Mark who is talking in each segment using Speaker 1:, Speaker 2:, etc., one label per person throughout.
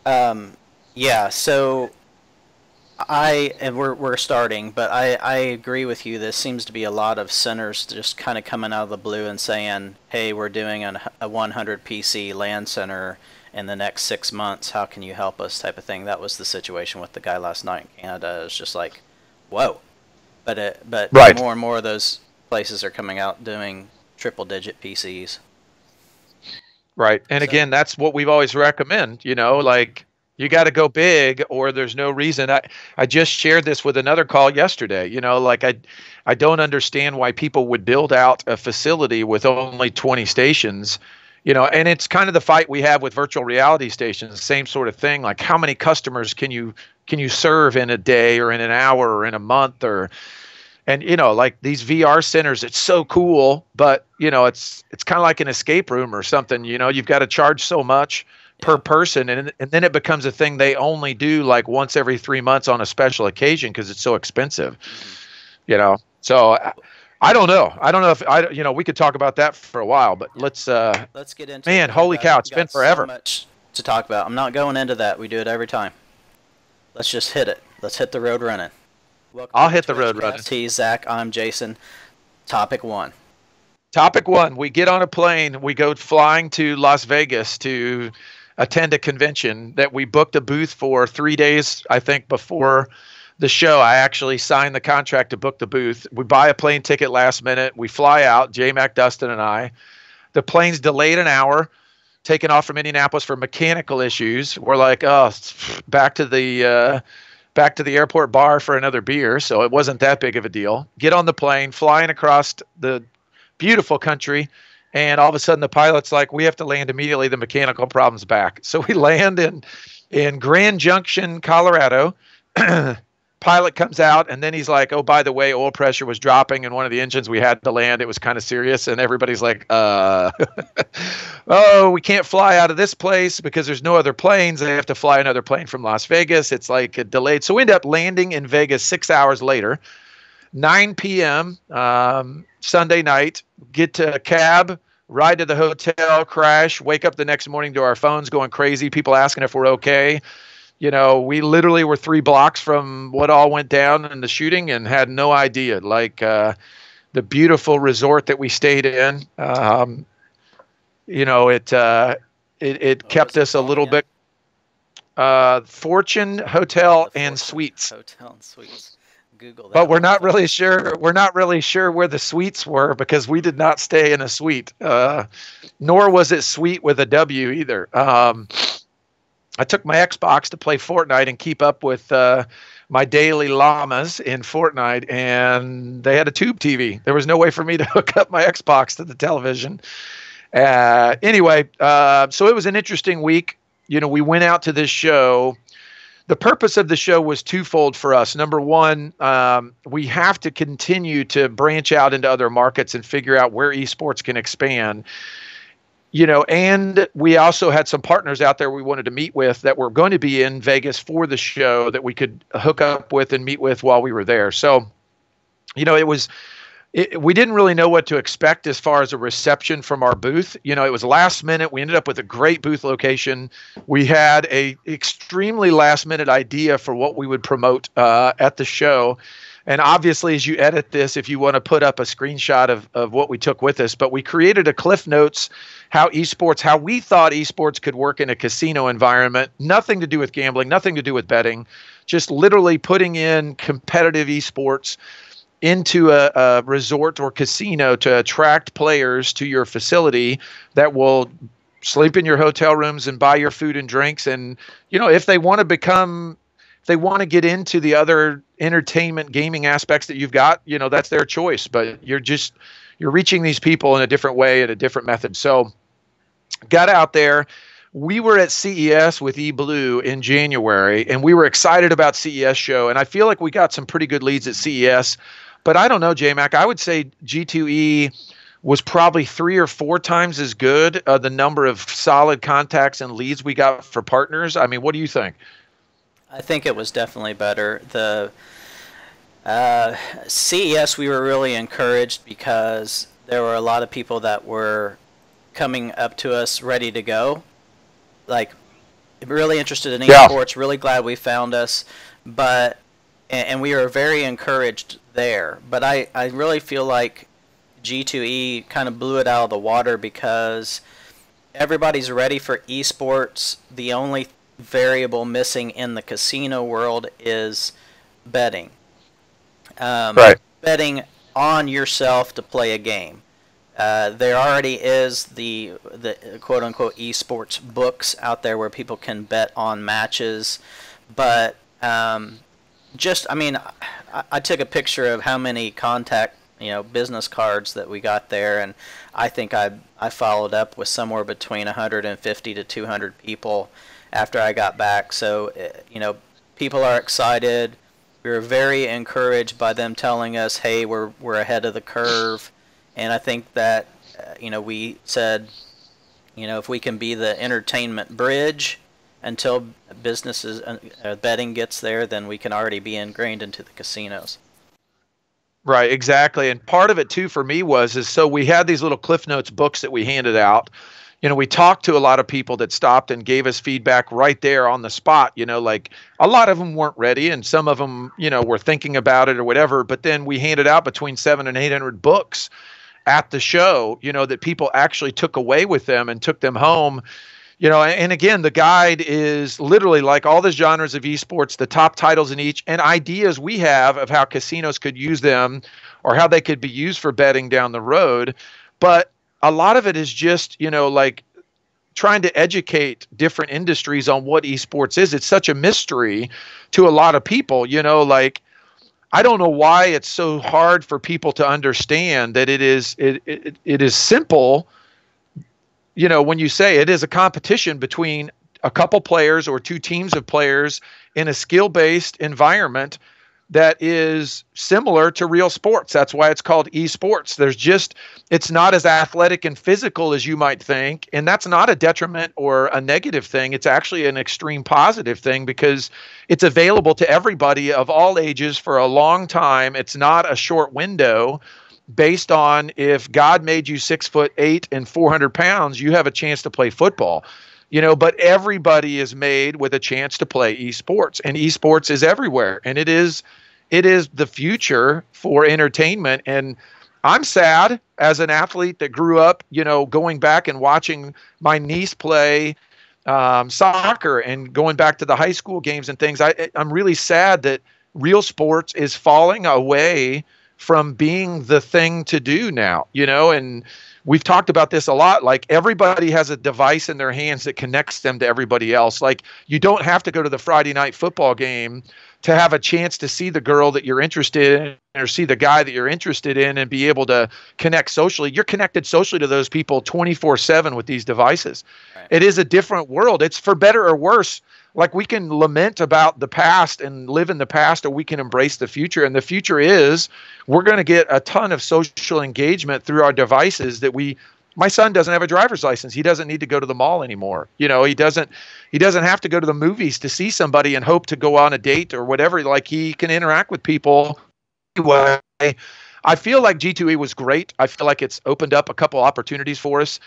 Speaker 1: Yeah, so and we're starting, but I agree with you. This seems to be a lot of centers just kind of coming out of the blue and saying, "Hey, we're doing a 100 PC LAN center in the next 6 months. How can you help us?" Type of thing. That was the situation with the guy last night in Canada. It's just like, whoa. But
Speaker 2: Right.
Speaker 1: more and more of those places are coming out doing triple digit PCs.
Speaker 2: Right. And
Speaker 1: So
Speaker 2: again, that's what we've always recommend, like you got to go big or there's no reason. I just shared this with another call yesterday, like I don't understand why people would build out a facility with only 20 stations, and it's kind of the fight we have with virtual reality stations, same sort of thing. Like how many customers can you serve in a day or in an hour or in a month and like these VR centers, it's so cool, but it's kind of like an escape room or something. You've got to charge so much per
Speaker 1: yeah.
Speaker 2: person, and then it becomes a thing they only do like once every 3 months on a special occasion because it's so expensive.
Speaker 1: Hmm.
Speaker 2: So I don't know. I don't know if we could talk about that for a while, but
Speaker 1: Yeah.
Speaker 2: let's
Speaker 1: Let's get into it
Speaker 2: man,
Speaker 1: because we
Speaker 2: holy
Speaker 1: got
Speaker 2: cow, it's been
Speaker 1: got so
Speaker 2: forever.
Speaker 1: much to talk about. I'm not going into that. We do it every time. Let's just hit it. Let's hit the road running. Welcome to
Speaker 2: I'll
Speaker 1: the
Speaker 2: hit the road running.
Speaker 1: Twitchcast. He's Zach. I'm Jason. Topic one.
Speaker 2: Topic one, we get on a plane, we go flying to Las Vegas to attend a convention that we booked a booth for 3 days, I think, before the show. I actually signed the contract to book the booth. We buy a plane ticket last minute. We fly out, J Mac, Dustin, and I. The plane's delayed an hour, taken off from Indianapolis for mechanical issues. We're like, oh, back to the airport bar for another beer. So it wasn't that big of a deal. Get on the plane, flying across the beautiful country, and all of a sudden the pilot's like, we have to land immediately, the mechanical problem's back. So we land in Grand Junction, Colorado. Pilot comes out, and then he's like, oh, by the way, oil pressure was dropping in one of the engines, we had to land, it was kind of serious. And everybody's like, oh, we can't fly out of this place because there's no other planes, they have to fly another plane from Las Vegas, it's like delayed. So we end up landing in Vegas 6 hours later, 9 p.m. Sunday night, get to a cab, ride to the hotel, crash, wake up the next morning to our phones going crazy, people asking if we're okay. We literally were 3 blocks from what all went down in the shooting and had no idea. Like the beautiful resort that we stayed in, it
Speaker 1: What was
Speaker 2: kept
Speaker 1: it
Speaker 2: us a
Speaker 1: called
Speaker 2: little
Speaker 1: again?
Speaker 2: bit. Fortune
Speaker 1: Oh,
Speaker 2: Hotel
Speaker 1: the
Speaker 2: and
Speaker 1: Fortune
Speaker 2: Suites.
Speaker 1: Hotel and Suites. Google
Speaker 2: But
Speaker 1: that real quick.
Speaker 2: we're not really sure where the suites were because we did not stay in a suite. Nor was it sweet with a W either. I took my Xbox to play Fortnite and keep up with my daily llamas in Fortnite, and they had a tube TV. There was no way for me to hook up my Xbox to the television. Anyway, so it was an interesting week. We went out to this show. The purpose of the show was twofold for us. Number one, we have to continue to branch out into other markets and figure out where esports can expand. And we also had some partners out there we wanted to meet with that were going to be in Vegas for the show that we could hook up with and meet with while we were there. So, we didn't really know what to expect as far as a reception from our booth. It was last minute. We ended up with a great booth location. We had a extremely last minute idea for what we would promote at the show. And obviously, as you edit this, if you want to put up a screenshot of what we took with us, but we created a Cliff Notes, how we thought esports could work in a casino environment, nothing to do with gambling, nothing to do with betting, just literally putting in competitive esports into a resort or casino to attract players to your facility that will sleep in your hotel rooms and buy your food and drinks. And, if they want to get into the other entertainment gaming aspects that you've got, that's their choice, but you're reaching these people in a different way, at a different method. So got out there. We were at CES with eBlue in January, and we were excited about CES show. And I feel like we got some pretty good leads at CES, but I don't know, J-Mac, I would say G2E was probably 3 or 4 times as good, the number of solid contacts and leads we got for partners. I mean, what do you think?
Speaker 1: I think it was definitely better. The CES, we were really encouraged because there were a lot of people that were coming up to us ready to go. Like, really interested in
Speaker 2: Yeah.
Speaker 1: esports. Really glad we found us, but and we are very encouraged there. But I really feel like G2E kind of blew it out of the water because everybody's ready for esports. The only variable missing in the casino world is betting.
Speaker 2: Right.
Speaker 1: Betting on yourself to play a game. There already is the quote unquote esports books out there where people can bet on matches, but just I mean, I took a picture of how many contact business cards that we got there, and I think I followed up with somewhere between 150 to 200 people after I got back. So people are excited. We were very encouraged by them telling us, "Hey, we're ahead of the curve," and I think that we said, if we can be the entertainment bridge until businesses betting gets there, then we can already be ingrained into the casinos.
Speaker 2: Right, exactly. And part of it too for me is so we had these little Cliff Notes books that we handed out. We talked to a lot of people that stopped and gave us feedback right there on the spot. Like a lot of them weren't ready, and some of them, were thinking about it or whatever. But then we handed out between 700 and 800 books at the show, that people actually took away with them and took them home. And again, the guide is literally like all the genres of esports, the top titles in each, and ideas we have of how casinos could use them or how they could be used for betting down the road. But a lot of it is just, like trying to educate different industries on what esports is. It's such a mystery to a lot of people, like I don't know why it's so hard for people to understand that it is simple. When you say it is a competition between a couple players or two teams of players in a skill-based environment that is similar to real sports. That's why it's called esports. It's not as athletic and physical as you might think. And that's not a detriment or a negative thing. It's actually an extreme positive thing because it's available to everybody of all ages for a long time. It's not a short window. Based on if God made you 6'8" and 400 pounds, you have a chance to play football, but everybody is made with a chance to play esports, and esports is everywhere. And it is the future for entertainment. And I'm sad as an athlete that grew up, going back and watching my niece play soccer and going back to the high school games and things. I'm really sad that real sports is falling away from being the thing to do now, and we've talked about this a lot. Like everybody has a device in their hands that connects them to everybody else. Like you don't have to go to the Friday night football game to have a chance to see the girl that you're interested in or see the guy that you're interested in and be able to connect socially. You're connected socially to those people 24/7 with these devices. Right. It is a different world. It's for better or worse. Like we can lament about the past and live in the past, or we can embrace the future. And the future is we're going to get a ton of social engagement through our devices my son doesn't have a driver's license. He doesn't need to go to the mall anymore. He doesn't have to go to the movies to see somebody and hope to go on a date or whatever. Like he can interact with people. Anyway, I feel like G2E was great. I feel like it's opened up a couple opportunities for us.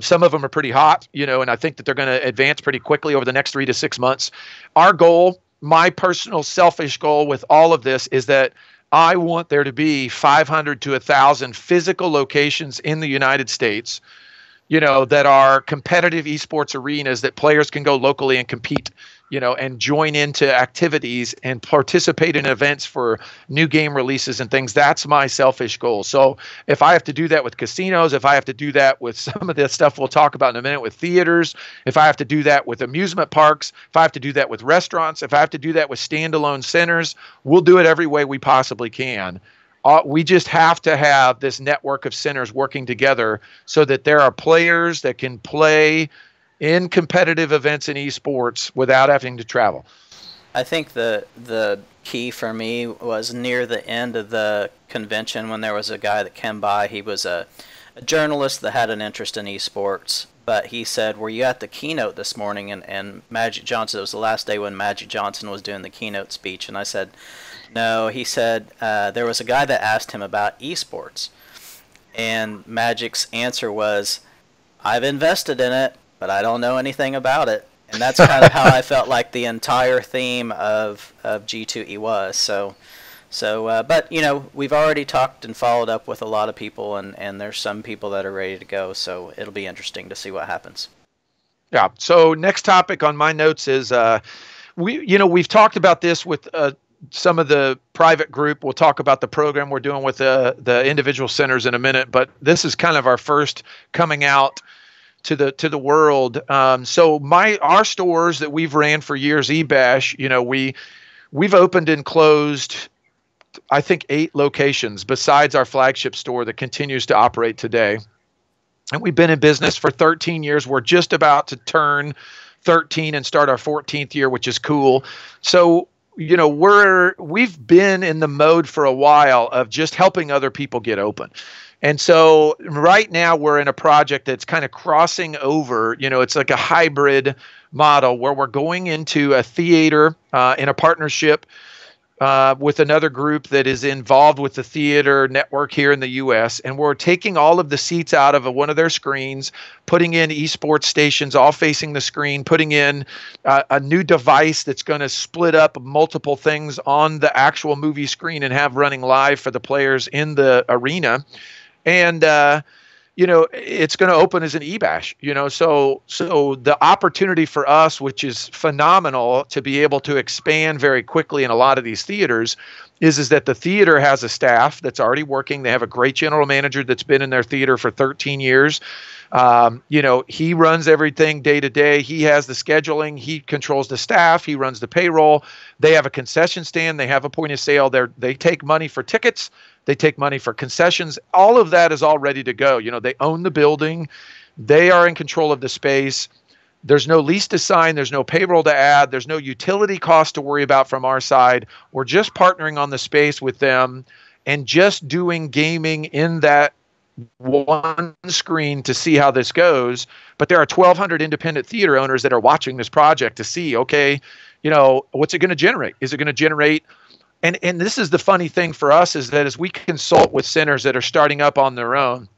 Speaker 2: Some of them are pretty hot, and I think that they're going to advance pretty quickly over the next 3 to 6 months. Our goal, my personal selfish goal with all of this is that I want there to be 500 to 1,000 physical locations in the United States, that are competitive esports arenas that players can go locally and compete, and join into activities and participate in events for new game releases and things. That's my selfish goal. So if I have to do that with casinos, if I have to do that with some of the stuff we'll talk about in a minute with theaters, if I have to do that with amusement parks, if I have to do that with restaurants, if I have to do that with standalone centers, we'll do it every way we possibly can. We just have to have this network of centers working together so that there are players that can play in competitive events in esports without having to travel.
Speaker 1: I think the key for me was near the end of the convention when there was a guy that came by. He was a journalist that had an interest in esports, but he said, "Were you at the keynote this morning?" And Magic Johnson, it was the last day when Magic Johnson was doing the keynote speech, and I said, "No." He said there was a guy that asked him about esports, and Magic's answer was, "I've invested in it, but I don't know anything about it." And that's kind of how I felt like the entire theme of G2E was. But you know, we've already talked and followed up with a lot of people, and there's some people that are ready to go. So it'll be interesting to see what happens.
Speaker 2: Yeah. So next topic on my notes is we've talked about this with some of the private group. We'll talk about the program we're doing with the individual centers in a minute, but this is kind of our first coming out to the world. So our stores that we've ran for years, eBash, you know, we've opened and closed, I think, 8 locations besides our flagship store that continues to operate today. And we've been in business for 13 years. We're just about to turn 13 and start our 14th year, which is cool. So, you know, we've been in the mode for a while of just helping other people get open. And so right now we're in a project that's kind of crossing over, you know, it's like a hybrid model where we're going into a theater in a partnership with another group that is involved with the theater network here in the U.S. And we're taking all of the seats out of one of their screens, putting in esports stations all facing the screen, putting in a new device that's going to split up multiple things on the actual movie screen and have running live for the players in the arena. And you know, it's going to open as an eBash, you know, so the opportunity for us, which is phenomenal to be able to expand very quickly in a lot of these theaters, is that the theater has a staff that's already working. They have a great general manager that's been in their theater for 13 years. You know, he runs everything day to day. He has the scheduling. He controls the staff. He runs the payroll. They have a concession stand. They have a point of sale. They take money for tickets. They take money for concessions. All of that is all ready to go. You know, they own the building. They are in control of the space. There's no lease to sign. There's no payroll to add. There's no utility cost to worry about from our side. We're just partnering on the space with them and just doing gaming in that one screen to see how this goes. But there are 1,200 independent theater owners that are watching this project to see, okay, you know, what's it going to generate? Is it going to generate? And this is the funny thing for us, is that as we consult with centers that are starting up on their own,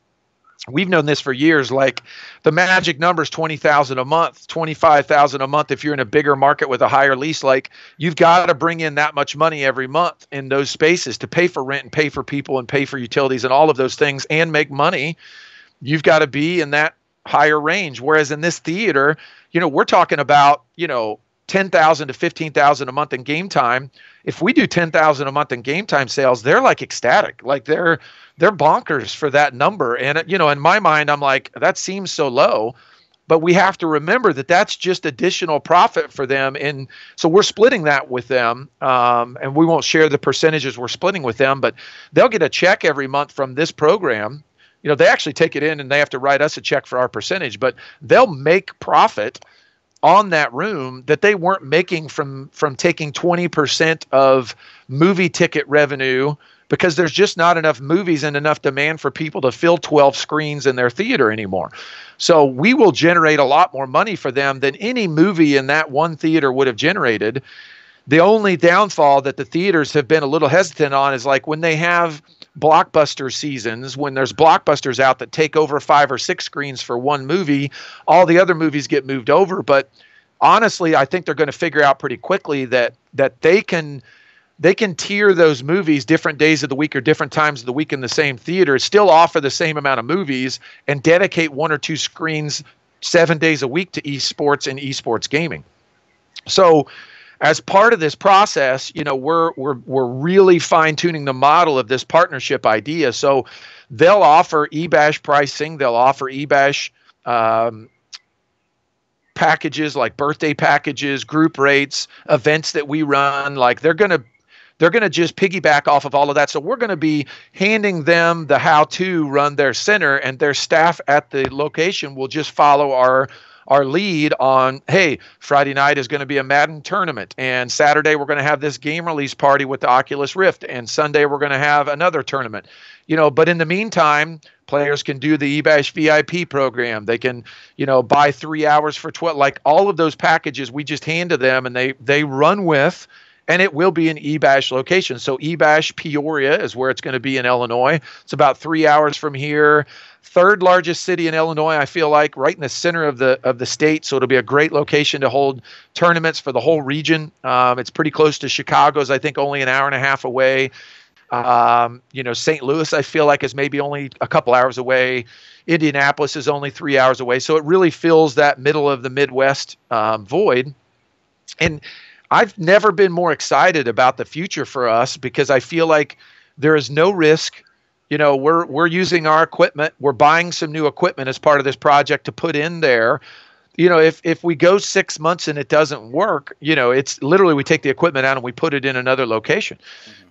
Speaker 2: we've known this for years, like the magic number is 20,000 a month, 25,000 a month. If you're in a bigger market with a higher lease, like you've got to bring in that much money every month in those spaces to pay for rent and pay for people and pay for utilities and all of those things and make money. You've got to be in that higher range. Whereas in this theater, you know, we're talking about, you know, 10,000 to 15,000 a month in game time. If we do 10,000 a month in game time sales, they're like ecstatic, like they're bonkers for that number. And, you know, in my mind, I'm like, that seems so low, but we have to remember that that's just additional profit for them. And so we're splitting that with them. And we won't share the percentages we're splitting with them, but they'll get a check every month from this program. You know, they actually take it in and they have to write us a check for our percentage, but they'll make profit on that room that they weren't making from taking 20% of movie ticket revenue, because there's just not enough movies and enough demand for people to fill 12 screens in their theater anymore. So we will generate a lot more money for them than any movie in that one theater would have generated. The only downfall that the theaters have been a little hesitant on is like when they have blockbuster seasons, when there's blockbusters out that take over 5 or 6 screens for one movie, all the other movies get moved over. But honestly, I think they're going to figure out pretty quickly that they can tier those movies different days of the week or different times of the week in the same theater, still offer the same amount of movies, and dedicate 1 or 2 screens 7 days a week to esports and esports gaming. So as part of this process, you know, we're really fine-tuning the model of this partnership idea. So they'll offer eBash pricing, they'll offer eBash packages like birthday packages, group rates, events that we run. Like they're gonna just piggyback off of all of that. So we're gonna be handing them the how to run their center, and their staff at the location will just follow our lead on, hey, Friday night is going to be a Madden tournament, and Saturday we're going to have this game release party with the Oculus Rift, and Sunday we're going to have another tournament. You know, but in the meantime, players can do the eBash VIP program. They can, you know, buy 3 hours for 12, like all of those packages we just hand to them and they run with, and it will be an eBash location. So eBash Peoria is where it's going to be in Illinois. It's about 3 hours from here. Third largest city in Illinois, I feel like, right in the center of the state. So it'll be a great location to hold tournaments for the whole region. It's pretty close to Chicago's, I think, only an hour and a half away. St. Louis, I feel like, is maybe only a couple hours away. Indianapolis is only 3 hours away. So it really fills that middle of the Midwest void. And I've never been more excited about the future for us because I feel like there is no risk. We're using our equipment. We're buying some new equipment as part of this project to put in there. If we go 6 months and it doesn't work, it's literally we take the equipment out and we put it in another location.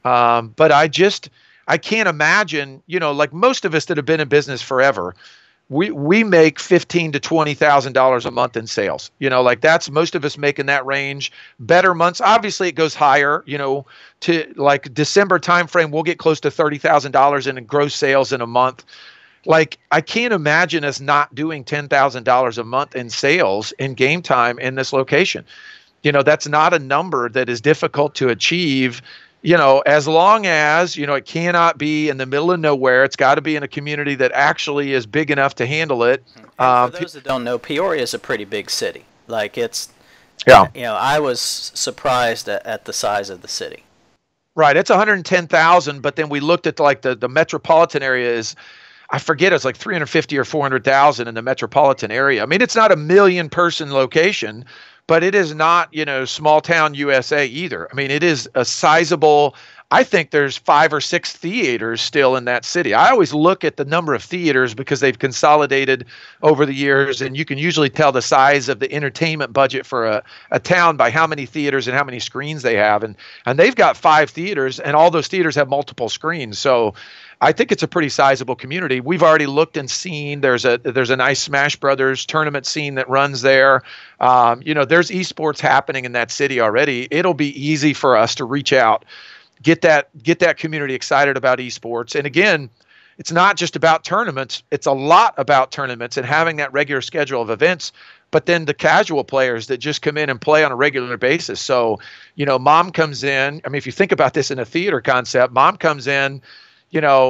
Speaker 2: But I can't imagine, like most of us that have been in business forever, we make $15,000 to $20,000 a month in sales. Like that's most of us making that range. Better months, obviously it goes higher. To like December timeframe, we'll get close to $30,000 in gross sales in a month. Like I can't imagine us not doing $10,000 a month in sales in game time in this location. That's not a number that is difficult to achieve. As long as, it cannot be in the middle of nowhere. It's got to be in a community that actually is big enough to handle it.
Speaker 1: For those that don't know, Peoria is a pretty big city. Like
Speaker 2: yeah.
Speaker 1: I was surprised at the size of the city.
Speaker 2: Right. It's 110,000. But then we looked at like the metropolitan area is, I forget, it's like 350 or 400,000 in the metropolitan area. I mean, it's not a 1 million person location, but it is not, small town USA either. I mean, it is a sizable, I think there's 5 or 6 theaters still in that city. I always look at the number of theaters because they've consolidated over the years, and you can usually tell the size of the entertainment budget for a town by how many theaters and how many screens they have. And they've got 5 theaters, and all those theaters have multiple screens. So I think it's a pretty sizable community. We've already looked and seen there's a nice Smash Brothers tournament scene that runs there. There's esports happening in that city already. It'll be easy for us to reach out, get that community excited about esports. And again, it's not just about tournaments. It's a lot about tournaments and having that regular schedule of events, but then the casual players that just come in and play on a regular basis. So, mom comes in. I mean, if you think about this in a theater concept, mom comes in,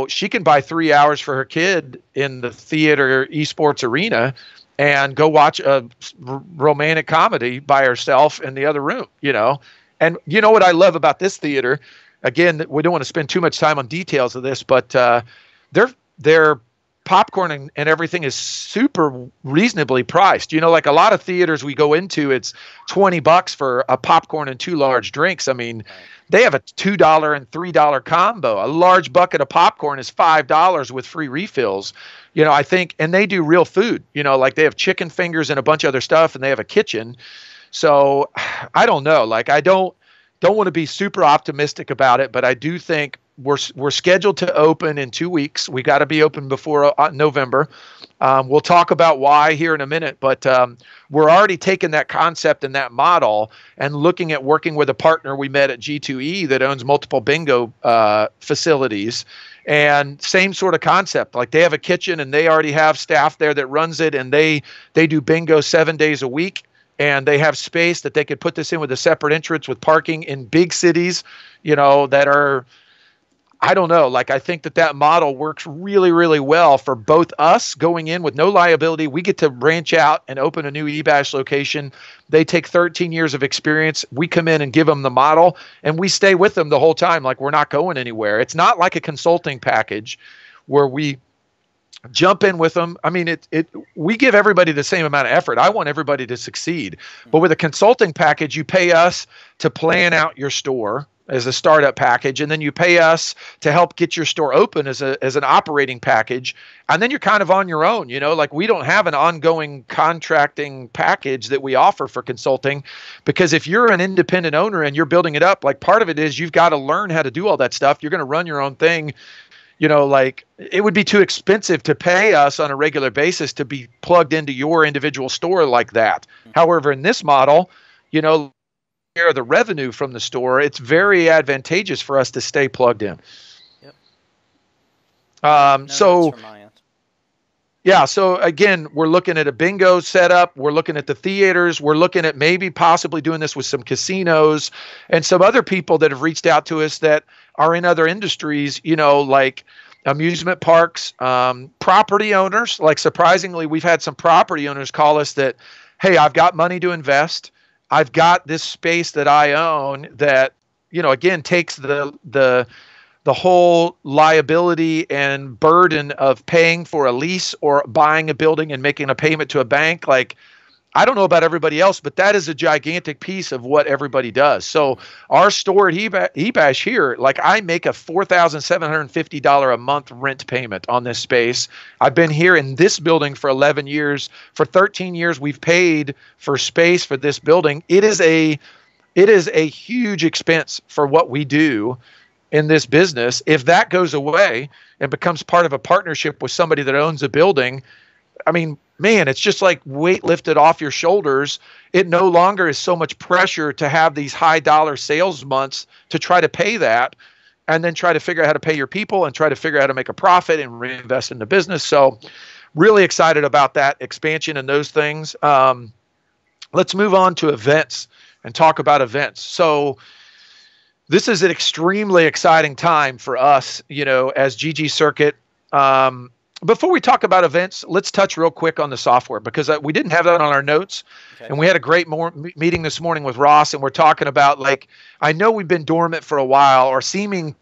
Speaker 2: she can buy 3 hours for her kid in the theater esports arena and go watch a romantic comedy by herself in the other room, And what I love about this theater, again, we don't want to spend too much time on details of this, but their popcorn and everything is super reasonably priced. Like a lot of theaters we go into, it's $20 for a popcorn and 2 large drinks. I mean, they have a $2 and $3 combo. A large bucket of popcorn is $5 with free refills. I think, and they do real food, like they have chicken fingers and a bunch of other stuff, and they have a kitchen. So I don't know, like I don't want to be super optimistic about it, but I do think we're scheduled to open in 2 weeks. We got to be open before November. We'll talk about why here in a minute, but we're already taking that concept and that model and looking at working with a partner we met at G2E that owns multiple bingo facilities. And same sort of concept, like they have a kitchen and they already have staff there that runs it, and they do bingo 7 days a week. And they have space that they could put this in with a separate entrance with parking in big cities, that are, I don't know, like I think that model works really, really well for both us going in with no liability. We get to branch out and open a new eBash location. They take 13 years of experience. We come in and give them the model, and we stay with them the whole time. Like we're not going anywhere. It's not like a consulting package where we jump in with them. I mean, we give everybody the same amount of effort. I want everybody to succeed. But with a consulting package, you pay us to plan out your store as a startup package, and then you pay us to help get your store open as an operating package. And then you're kind of on your own, like we don't have an ongoing contracting package that we offer for consulting, because if you're an independent owner and you're building it up, like part of it is you've got to learn how to do all that stuff. You're going to run your own thing. Like it would be too expensive to pay us on a regular basis to be plugged into your individual store like that. However, in this model, share the revenue from the store, it's very advantageous for us to stay plugged in.
Speaker 1: Yep.
Speaker 2: So Yeah, so again, we're looking at a bingo setup. We're looking at the theaters. We're looking at maybe possibly doing this with some casinos and some other people that have reached out to us that are in other industries, like amusement parks, property owners. Like, surprisingly, we've had some property owners call us that, hey, I've got money to invest. I've got this space that I own that, again, takes the whole liability and burden of paying for a lease or buying a building and making a payment to a bank. Like, I don't know about everybody else, but that is a gigantic piece of what everybody does. So our store at eBash here, like, I make a $4,750 a month rent payment on this space. I've been here in this building for 11 years. For 13 years, we've paid for space for this building. It is a huge expense for what we do in this business. If that goes away and becomes part of a partnership with somebody that owns a building, I mean, man, it's just like weight lifted off your shoulders. It no longer is so much pressure to have these high dollar sales months to try to pay that and then try to figure out how to pay your people and try to figure out how to make a profit and reinvest in the business. So really excited about that expansion and those things. Let's move on to events and talk about events. So this is an extremely exciting time for us, as ggCircuit. Before we talk about events, let's touch real quick on the software, because we didn't have that on our notes. Okay. And we had a great meeting this morning with Ross, and we're talking about, like, I know we've been dormant for a while or seeming.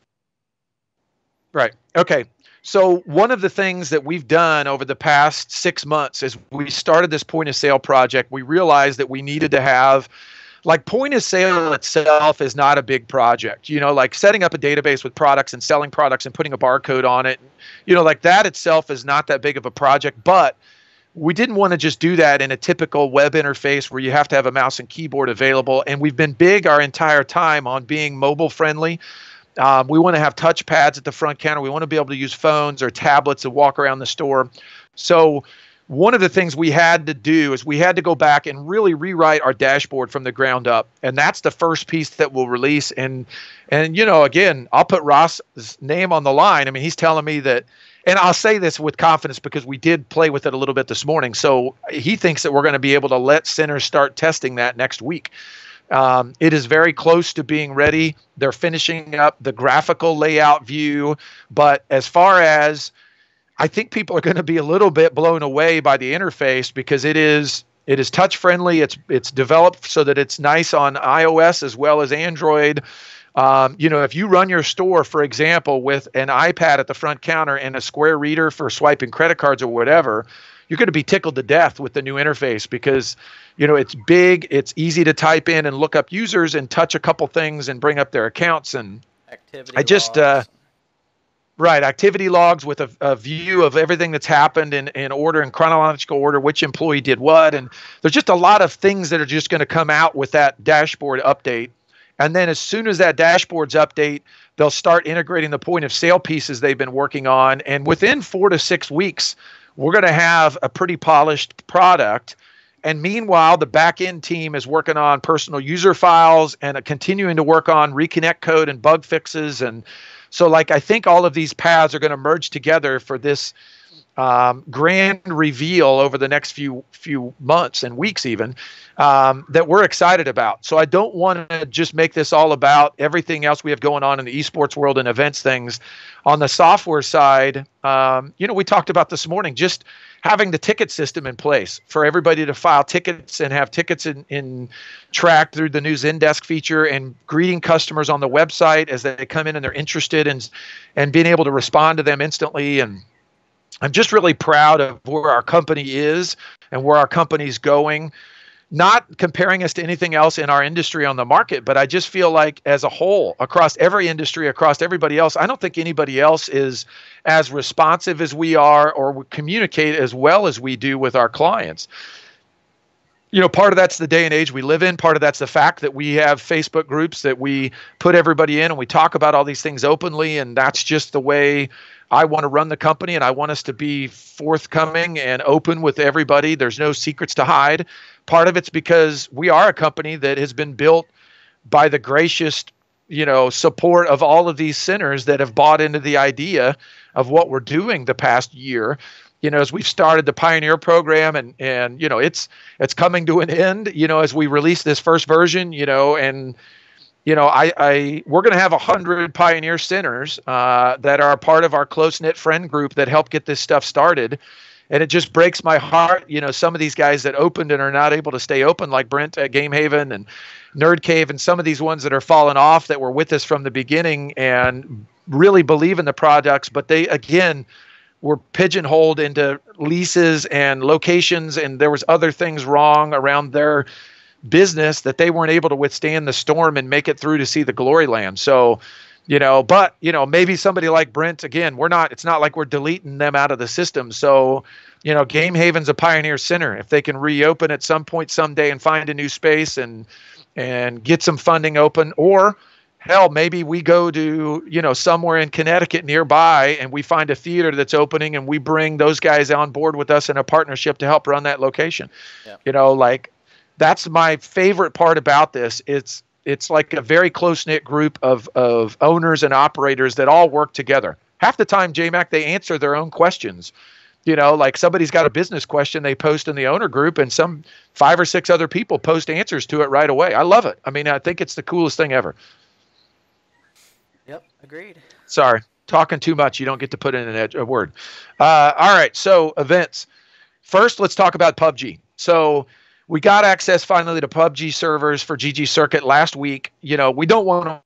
Speaker 2: Right. Okay. So one of the things that we've done over the past 6 months is we started this point of sale project. We realized that we needed to have, like, point of sale itself is not a big project, like setting up a database with products and selling products and putting a barcode on it, like that itself is not that big of a project. But we didn't want to just do that in a typical web interface where you have to have a mouse and keyboard available. And we've been big our entire time on being mobile friendly. We want to have touch pads at the front counter. We want to be able to use phones or tablets and walk around the store. So one of the things we had to do is we had to go back and really rewrite our dashboard from the ground up. And that's the first piece that we'll release. And again, I'll put Ross's name on the line. I mean, he's telling me that, and I'll say this with confidence because we did play with it a little bit this morning. So he thinks that we're going to be able to let centers start testing that next week. It is very close to being ready. They're finishing up the graphical layout view. But as far as, I think people are going to be a little bit blown away by the interface, because it is touch friendly. It's developed so that it's nice on iOS as well as Android. If you run your store, for example, with an iPad at the front counter and a square reader for swiping credit cards or whatever, you're going to be tickled to death with the new interface, because it's big, it's easy to type in and look up users and touch a couple things and bring up their accounts. And activity logs with a view of everything that's happened in order, in chronological order, which employee did what. And there's just a lot of things that are just going to come out with that dashboard update. And then as soon as that dashboard's update, they'll start integrating the point of sale pieces they've been working on. And within 4 to 6 weeks, we're going to have a pretty polished product. And meanwhile, the back-end team is working on personal user files and continuing to work on reconnect code and bug fixes. And so, I think all of these paths are going to merge together for this grand reveal over the next few months and weeks even, that we're excited about. So I don't want to just make this all about everything else we have going on in the esports world and events things. On the software side, we talked about this morning, just having the ticket system in place for everybody to file tickets and have tickets in tracked through the new Zendesk feature, and greeting customers on the website as they come in and they're interested, and being able to respond to them instantly. And I'm just really proud of where our company is and where our company's going. Not comparing us to anything else in our industry on the market, but I just feel like as a whole, across every industry, across everybody else, I don't think anybody else is as responsive as we are or communicate as well as we do with our clients. Part of that's the day and age we live in. Part of that's the fact that we have Facebook groups that we put everybody in and we talk about all these things openly. And that's just the way I want to run the company, and I want us to be forthcoming and open with everybody. There's no secrets to hide. Part of it's because we are a company that has been built by the gracious, support of all of these centers that have bought into the idea of what we're doing the past year. as we've started the Pioneer program, and it's coming to an end, as we release this first version, and we're going to have 100 Pioneer centers that are part of our close-knit friend group that help get this stuff started. And it just breaks my heart, some of these guys that opened and are not able to stay open, like Brent at Game Haven and Nerd Cave, and some of these ones that are falling off that were with us from the beginning and really believe in the products, but they, again, were pigeonholed into leases and locations, and there was other things wrong around their business that they weren't able to withstand the storm and make it through to see the glory land. So, but maybe somebody like Brent, again, it's not like we're deleting them out of the system. So, Game Haven's a Pioneer Center. If they can reopen at some point someday and find a new space and get some funding open, or hell, maybe we go to, somewhere in Connecticut nearby and we find a theater that's opening and we bring those guys on board with us in a partnership to help run that location. Yeah. That's my favorite part about this. It's like a very close-knit group of owners and operators that all work together. Half the time, JMac, they answer their own questions. Like somebody's got a business question they post in the owner group, and some 5 or 6 other people post answers to it right away. I love it. I mean, I think it's the coolest thing ever.
Speaker 1: Yep, agreed.
Speaker 2: Sorry, talking too much. You don't get to put in a word. All right, so events. First, let's talk about PUBG. So we got access finally to PUBG servers for ggCircuit last week. We don't want to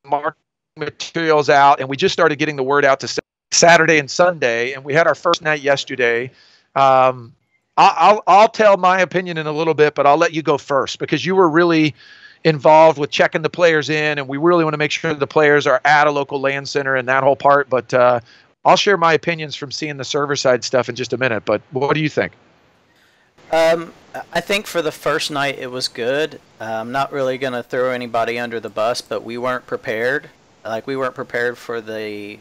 Speaker 2: mark materials out, and we just started getting the word out to Saturday and Sunday, and we had our first night yesterday. I'll tell my opinion in a little bit, but I'll let you go first because you were really involved with checking the players in, and we really want to make sure the players are at a local LAN center and that whole part. But I'll share my opinions from seeing the server side stuff in just a minute. But what do you think?
Speaker 1: I think for the first night it was good. I'm not really going to throw anybody under the bus, but we weren't prepared. We weren't prepared for the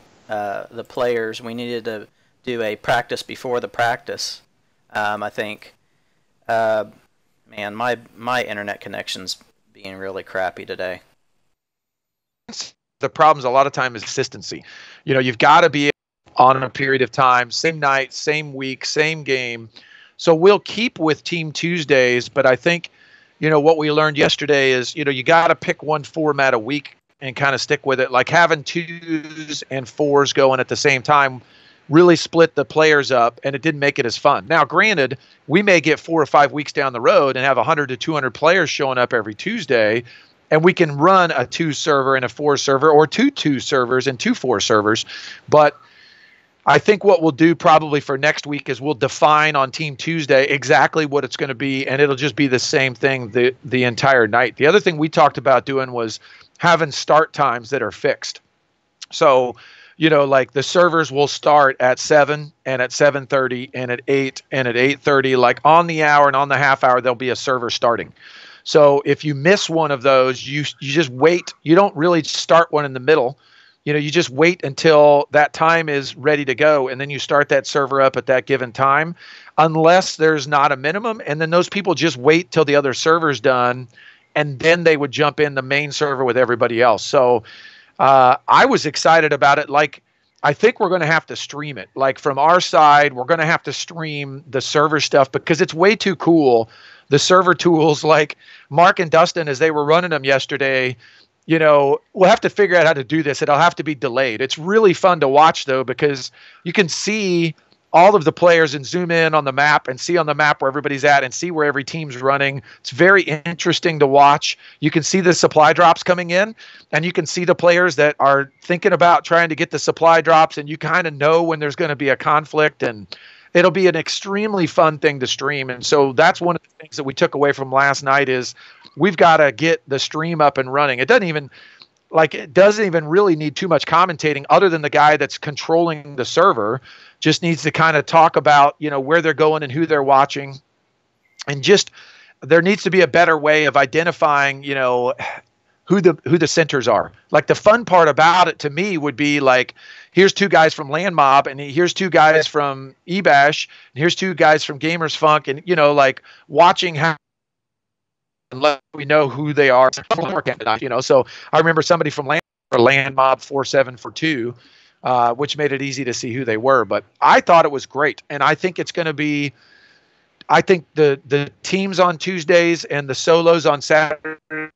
Speaker 1: players. We needed to do a practice before the practice. I think, man, my internet connection's being really crappy today.
Speaker 2: The problems a lot of time is consistency. You've got to be on a period of time, same night, same week, same game. So we'll keep with Team Tuesdays, but I think, what we learned yesterday is, you got to pick one format a week and kind of stick with it. Like having 2s and 4s going at the same time really split the players up, and it didn't make it as fun. Now, granted, we may get 4 or 5 weeks down the road and have 100 to 200 players showing up every Tuesday, and we can run a 2 server and a 4 server, or 2 servers and 2 4 servers. But I think what we'll do probably for next week is we'll define on Team Tuesday exactly what it's going to be, and it'll just be the same thing the entire night. The other thing we talked about doing was having start times that are fixed. So, like the servers will start at 7 and at 7:30 and at 8 and at 8:30, like on the hour and on the half hour, there'll be a server starting. So if you miss one of those, you just wait. You don't really start one in the middle. You just wait until that time is ready to go, and then you start that server up at that given time, unless there's not a minimum. And then those people just wait till the other server's done, and then they would jump in the main server with everybody else. So I was excited about it. I think we're going to have to stream it. From our side, we're going to have to stream the server stuff because it's way too cool. The server tools, like Mark and Dustin, as they were running them yesterday, we'll have to figure out how to do this. It'll have to be delayed. It's really fun to watch, though, because you can see all of the players and zoom in on the map and see on the map where everybody's at and see where every team's running. It's very interesting to watch. You can see the supply drops coming in, and you can see the players that are thinking about trying to get the supply drops, and you kind of know when there's going to be a conflict, and it'll be an extremely fun thing to stream. And so that's one of the things that we took away from last night is we've got to get the stream up and running. It doesn't even really need too much commentating other than the guy that's controlling the server just needs to kind of talk about, where they're going and who they're watching. And just there needs to be a better way of identifying, who the centers are. Like the fun part about it to me would be like, here's 2 guys from Land Mob, and here's 2 guys from eBash, and here's 2 guys from Gamers Funk, and watching how and let we know who they are. So I remember somebody from Land Mob 4742 which made it easy to see who they were. But I thought it was great, and I think it's going to be. I think the teams on Tuesdays and the solos on Saturday.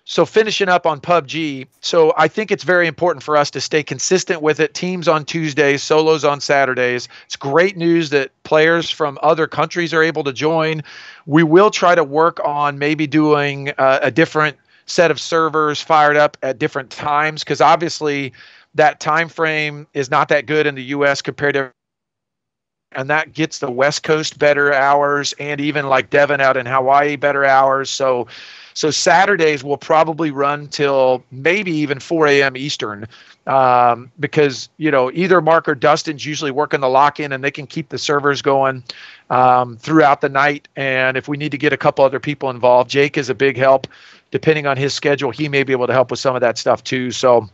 Speaker 2: So finishing up on PUBG, so I think it's very important for us to stay consistent with it. Teams on Tuesdays, solos on Saturdays. It's great news that players from other countries are able to join. We will try to work on maybe doing a different set of servers fired up at different times, because obviously that time frame is not that good in the U.S. compared to, and that gets the West Coast better hours, and even like Devin out in Hawaii better hours. So Saturdays will probably run till maybe even 4 a.m. Eastern, because either Mark or Dustin's usually working the lock-in, and they can keep the servers going throughout the night. And if we need to get a couple other people involved, Jake is a big help. Depending on his schedule, he may be able to help with some of that stuff too. So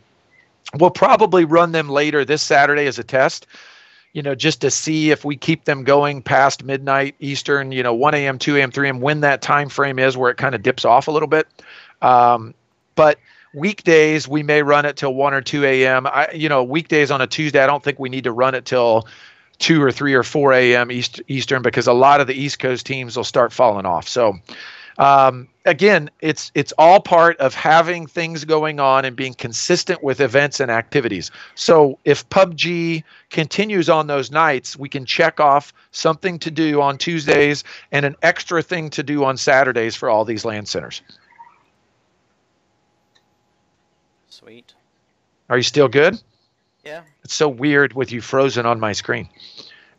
Speaker 2: we'll probably run them later this Saturday as a test, just to see if we keep them going past midnight Eastern, 1 a.m., 2 a.m., 3 a.m., when that time frame is where it kind of dips off a little bit. But weekdays, we may run it till 1 or 2 a.m. Weekdays on a Tuesday, I don't think we need to run it till 2 or 3 or 4 a.m. Eastern, because a lot of the East Coast teams will start falling off. So again, it's all part of having things going on and being consistent with events and activities. So if PUBG continues on those nights, we can check off something to do on Tuesdays and an extra thing to do on Saturdays for all these LAN centers.
Speaker 1: Sweet.
Speaker 2: Are you still good?
Speaker 1: Yeah.
Speaker 2: It's so weird with you frozen on my screen.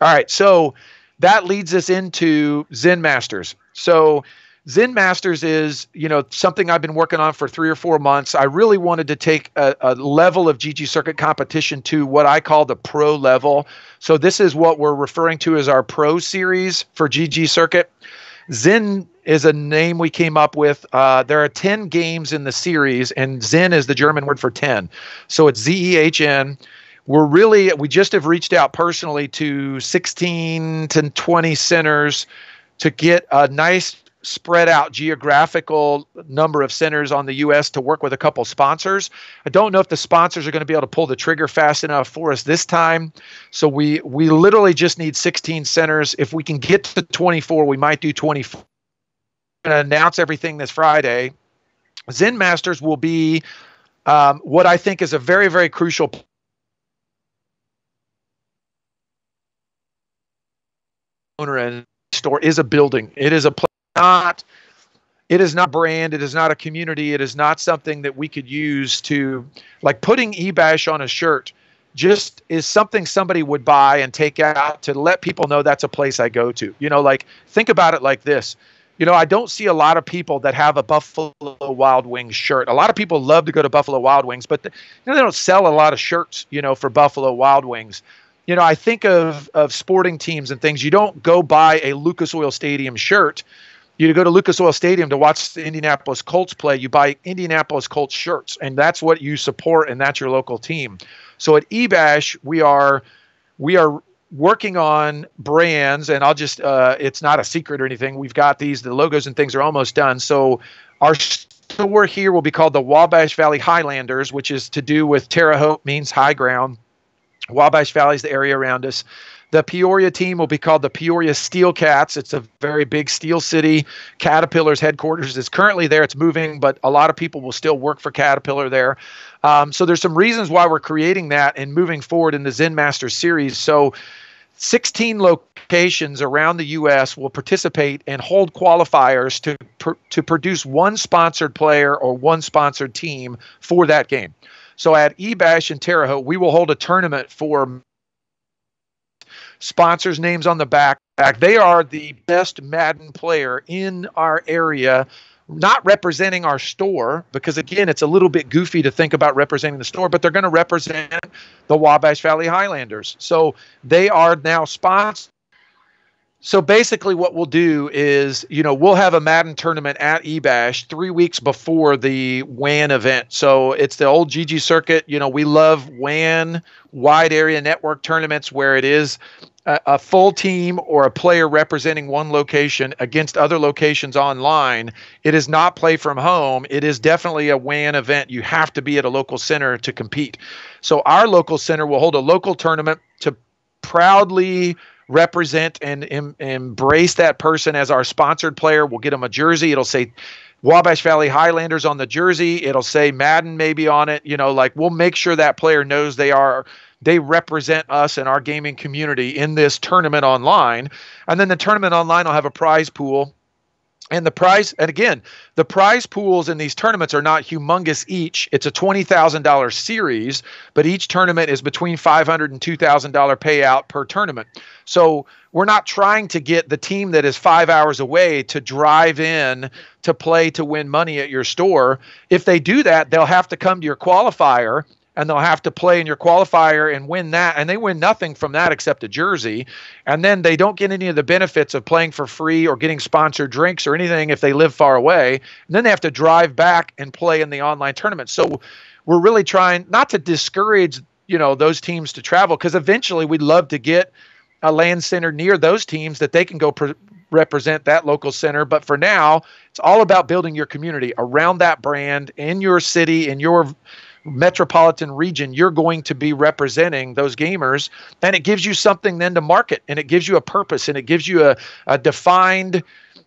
Speaker 2: All right, so that leads us into Zehn Masters. So Zehn Masters is, something I've been working on for 3 or 4 months. I really wanted to take a level of ggCircuit competition to what I call the pro level. So this is what we're referring to as our pro series for ggCircuit. Zehn is a name we came up with. There are 10 games in the series, and Zehn is the German word for 10. So it's Zehn. We just have reached out personally to 16 to 20 centers to get a nice spread out geographical number of centers on the U.S. to work with a couple sponsors. I don't know if the sponsors are going to be able to pull the trigger fast enough for us this time. So we literally just need 16 centers. If we can get to 24, we might do 24. I'm going to announce everything this Friday. Zehn Masters will be what I think is a very, very crucial owner and store is a building. It is a place. It is not brand. It is not a community. It is not something that we could use to, like, putting eBash on a shirt just is something somebody would buy and take out to let people know that's a place I go to. Think about it like this. I don't see a lot of people that have a Buffalo Wild Wings shirt. A lot of people love to go to Buffalo Wild Wings, but they don't sell a lot of shirts, for Buffalo Wild Wings. I think of sporting teams and things. You don't go buy a Lucas Oil Stadium shirt. You go to Lucas Oil Stadium to watch the Indianapolis Colts play. You buy Indianapolis Colts shirts, and that's what you support, and that's your local team. So at eBash, we are working on brands, and I'll just it's not a secret or anything. We've got the logos and things are almost done. So our store here will be called the Wabash Valley Highlanders, which is to do with Terre Haute, means high ground. Wabash Valley is the area around us. The Peoria team will be called the Peoria Steel Cats. It's a very big steel city. Caterpillar's headquarters is currently there. It's moving, but a lot of people will still work for Caterpillar there. So there's some reasons why we're creating that and moving forward in the Zehn Masters series. So 16 locations around the U.S. will participate and hold qualifiers to produce one sponsored player or one sponsored team for that game. So at eBash in Terre Haute, we will hold a tournament for sponsors' names on the back. They are the best Madden player in our area, not representing our store, because, again, it's a little bit goofy to think about representing the store, but they're going to represent the Wabash Valley Highlanders. So they are now sponsors. So basically what we'll do is, we'll have a Madden tournament at eBash 3 weeks before the WAN event. So it's the old ggCircuit. We love WAN, wide area network tournaments, where it is a full team or a player representing one location against other locations online, it is not play from home. It is definitely a WAN event. You have to be at a local center to compete. So our local center will hold a local tournament to proudly represent and embrace that person as our sponsored player. We'll get them a jersey. It'll say Wabash Valley Highlanders on the jersey. It'll say Madden maybe on it. You know, like we'll make sure that player knows they represent us and our gaming community in this tournament online. And then the tournament online will have a prize pool. And the prize pools in these tournaments are not humongous each. It's a $20,000 series, but each tournament is between $500 and $2,000 payout per tournament. So we're not trying to get the team that is 5 hours away to drive in to play to win money at your store. If they do that, they'll have to come to your qualifier, and they'll have to play in your qualifier and win that. And they win nothing from that except a jersey. And then they don't get any of the benefits of playing for free or getting sponsored drinks or anything if they live far away. And then they have to drive back and play in the online tournament. So we're really trying not to discourage, those teams to travel, because eventually we'd love to get a LAN center near those teams that they can go represent that local center. But for now, it's all about building your community around that brand in your city, in your metropolitan region. You're going to be representing those gamers, and it gives you something then to market, and it gives you a purpose, and it gives you a defined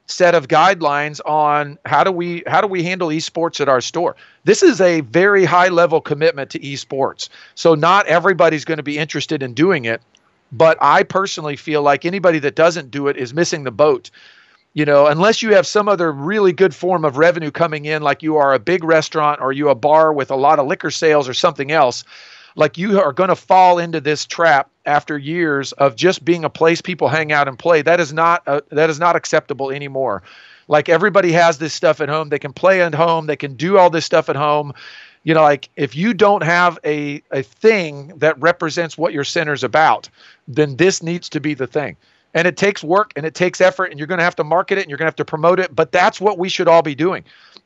Speaker 2: set of guidelines on how do we handle esports at our store. This is a very high level commitment to esports. So not everybody's going to be interested in doing it, but I personally feel like anybody that doesn't do it is missing the boat. Unless you have some other really good form of revenue coming in, like you are a big restaurant or you a bar with a lot of liquor sales or something else, like you are going to fall into this trap after years of just being a place people hang out and play. That is not acceptable anymore. Like everybody has this stuff at home. They can play at home. They can do all this stuff at home. Like if you don't have a thing that represents what your center's about, then this needs to be the thing. And it takes work and it takes effort, and you're going to have to market it and you're going to have to promote it. But that's what we should all be doing.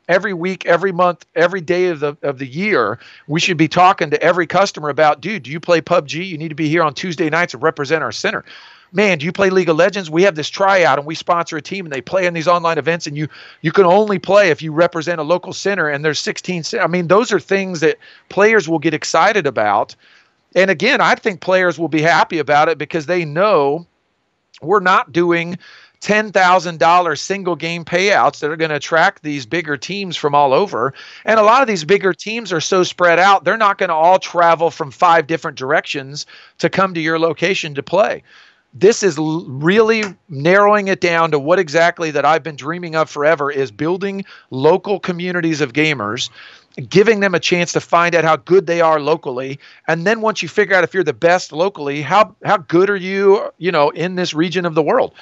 Speaker 2: Every week, every month, every day of the year, we should be talking to every customer about, dude, do you play PUBG? You need to be here on Tuesday nights and represent our center. Man, do you play League of Legends? We have this tryout and we sponsor a team and they play in these online events, and you can only play if you represent a local center, and there's 16. I mean, those are things that players will get excited about. And again, I think players will be happy about it because they know we're not doing $10,000 single game payouts that are going to attract these bigger teams from all over. And a lot of these bigger teams are so spread out, they're not going to all travel from 5 different directions to come to your location to play. This is really narrowing it down to what exactly that I've been dreaming of forever, is building local communities of gamers, giving them a chance to find out how good they are locally. And then once you figure out if you're the best locally, how good are you, in this region of the world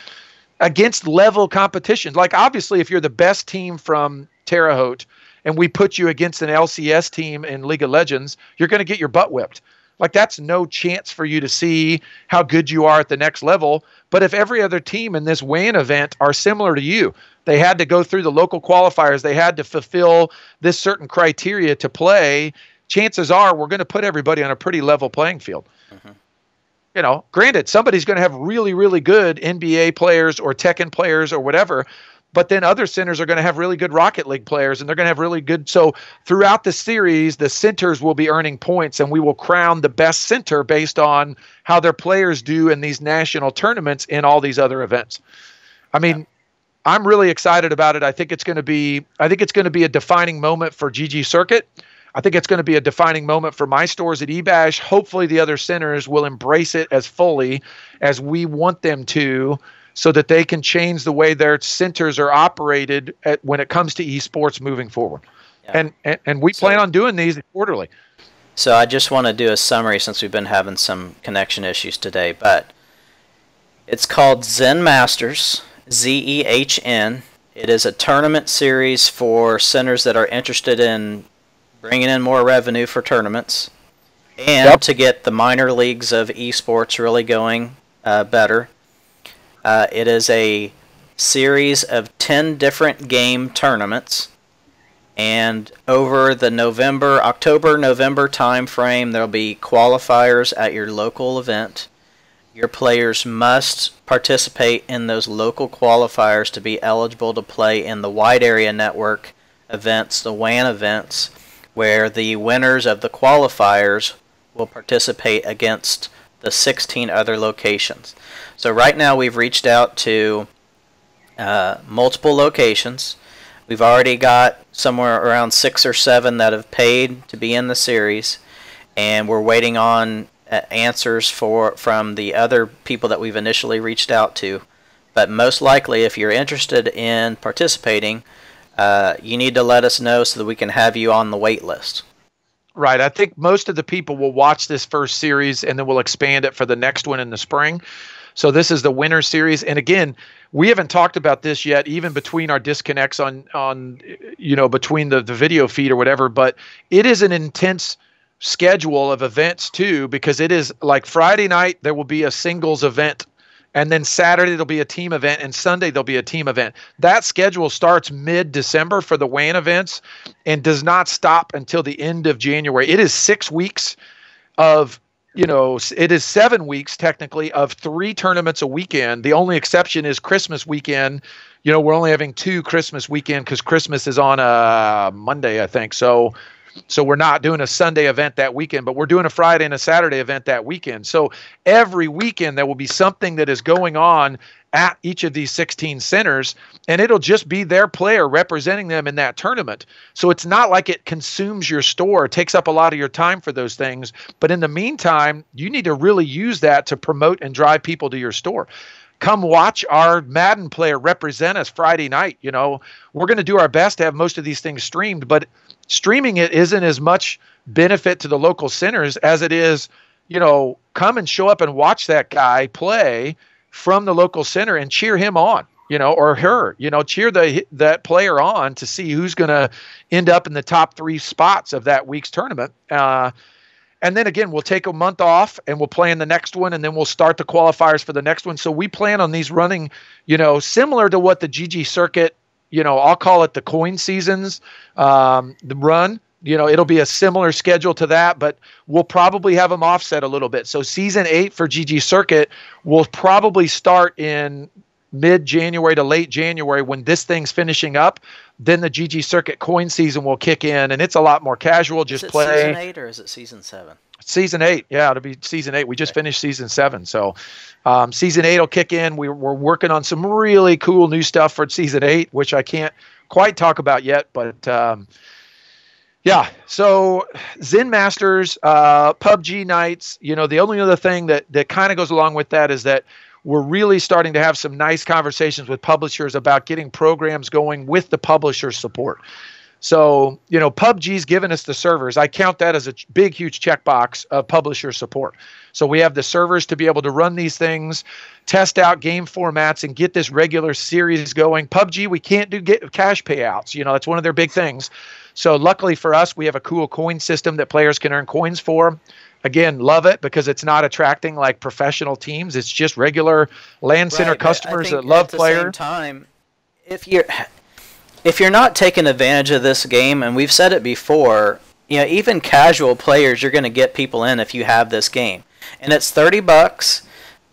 Speaker 2: against level competitions. Like obviously if you're the best team from Terre Haute and we put you against an LCS team in League of Legends, you're going to get your butt whipped. Like that's no chance for you to see how good you are at the next level. But if every other team in this WAN event are similar to you, they had to go through the local qualifiers, they had to fulfill this certain criteria to play, chances are we're going to put everybody on a pretty level playing field. Mm-hmm. Granted, somebody's going to have really, really good NBA players or Tekken players or whatever, but then other centers are going to have really good Rocket League players, and they're going to have really good. So throughout the series, the centers will be earning points, and we will crown the best center based on how their players do in these national tournaments in all these other events. I mean, I'm really excited about it. I think it's going to be a defining moment for ggCircuit. I think it's going to be a defining moment for my stores at eBash. Hopefully the other centers will embrace it as fully as we want them to, so that they can change the way their centers are operated when it comes to esports moving forward. Yeah. And we plan on doing these quarterly.
Speaker 1: So I just want to do a summary since we've been having some connection issues today, but it's called Zehn Masters, Zehn. It is a tournament series for centers that are interested in bringing in more revenue for tournaments and to get the minor leagues of esports really going better. It is a series of 10 different game tournaments, and over the October-November time frame, there'll be qualifiers at your local event, your players must participate in those local qualifiers to be eligible to play in the wide area network events, the WAN events, where the winners of the qualifiers will participate against the 16 other locations. So right now we've reached out to multiple locations. We've already got somewhere around 6 or 7 that have paid to be in the series, and we're waiting on answers from the other people that we've initially reached out to. But most likely, if you're interested in participating, you need to let us know so that we can have you on the wait list.
Speaker 2: Right. I think most of the people will watch this first series and then we'll expand it for the next one in the spring. So this is the winter series. And again, we haven't talked about this yet, even between our disconnects on between the video feed or whatever, but it is an intense schedule of events too, because it is like Friday night, there will be a singles event. And then Saturday, there'll be a team event, and Sunday, there'll be a team event. That schedule starts mid-December for the WAN events and does not stop until the end of January. It is 6 weeks of, it is 7 weeks technically of 3 tournaments a weekend. The only exception is Christmas weekend. We're only having 2 Christmas weekend because Christmas is on a Monday, I think. So we're not doing a Sunday event that weekend, but we're doing a Friday and a Saturday event that weekend. So every weekend there will be something that is going on at each of these 16 centers, and it'll just be their player representing them in that tournament. So it's not like it consumes your store, it takes up a lot of your time for those things. But in the meantime, you need to really use that to promote and drive people to your store. Come watch our Madden player represent us Friday night. We're going to do our best to have most of these things streamed, but streaming it isn't as much benefit to the local centers as it is, come and show up and watch that guy play from the local center and cheer him on, or her, cheer that player on to see who's going to end up in the top 3 spots of that week's tournament. And then again, we'll take a month off and we'll play in the next one, and then we'll start the qualifiers for the next one. So we plan on these running, similar to what the ggCircuit, I'll call it the coin seasons, the run. It'll be a similar schedule to that, but we'll probably have them offset a little bit. So season 8 for ggCircuit will probably start in mid-January to late January when this thing's finishing up. Then the ggCircuit coin season will kick in, and it's a lot more casual. Just play. Is it
Speaker 1: season 8 or is it season 7?
Speaker 2: Season 8, yeah, it'll be season 8. We just finished season 7, so season 8 will kick in. We're working on some really cool new stuff for season 8, which I can't quite talk about yet, but yeah. So Zehn Masters, PUBG nights. The only other thing that kind of goes along with that is that we're really starting to have some nice conversations with publishers about getting programs going with the publisher support. So, PUBG's given us the servers. I count that as a big, huge checkbox of publisher support. So we have the servers to be able to run these things, test out game formats, and get this regular series going. PUBG, we can't do cash payouts. That's one of their big things. So luckily for us, we have a cool coin system that players can earn coins for. Again, love it because it's not attracting like professional teams. It's just regular LAN center customers that love players.
Speaker 1: At the same time, if you're not taking advantage of this game, and we've said it before, even casual players, you're going to get people in if you have this game, and it's $30,